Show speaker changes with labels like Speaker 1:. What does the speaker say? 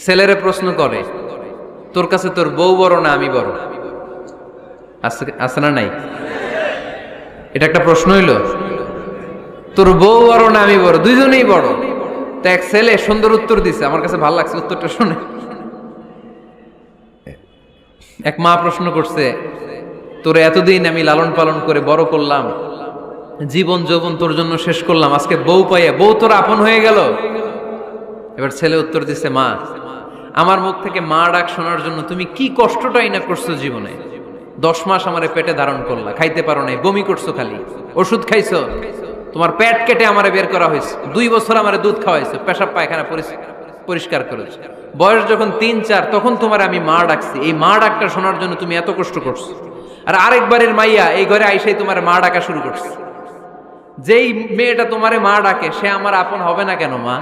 Speaker 1: ছেলেরে প্রশ্ন করে, তোর কাছে তোর বউ বড় না আমি বড়? আছে না নাই? এটা একটা প্রশ্ন হইল। তোর বউ বড় না আমি বড়? দুইজনেই বড়। তো এক ছেলে সুন্দর উত্তর দিছে, আমার কাছে ভালো লাগছে উত্তরটা শুনে। এক মা প্রশ্ন করছে, তোরে এতদিন আমি লালন পালন করে বড় করলাম, জীবন যৌবন তোর জন্য শেষ করলাম, আজকে বউ পাইয়া বউ তোর আপন হয়ে গেল। এবার ছেলে উত্তর দিছে, মা, আমার মুখ থেকে মা ডাক শোনার জন্য তুমি কি কষ্টটাই না করছো জীবনে। 10 মাস আমারে পেটে ধারণ করলা, খাইতে পারো নাই, বমি করছো, খালি ওষুধ খাইছো, তোমার পেট কেটে আমারে বের করা হয়েছে, 2 বছর আমারে দুধ খাওয়াইছো, পেশাব পায়খানা পরিষ্কার করেছো, বয়স যখন 3-4 তখন তোমার আমি মা ডাকছি, এই মা ডাকটা শোনার জন্য তুমি এত কষ্ট করছো। আর আরেকবারের মাইয়া এই ঘরে আইসাই তোমার মা ডাকা শুরু করছে। যেই মেয়েটা তোমারে মা ডাকে সে আমার আপন হবে না কেন মা?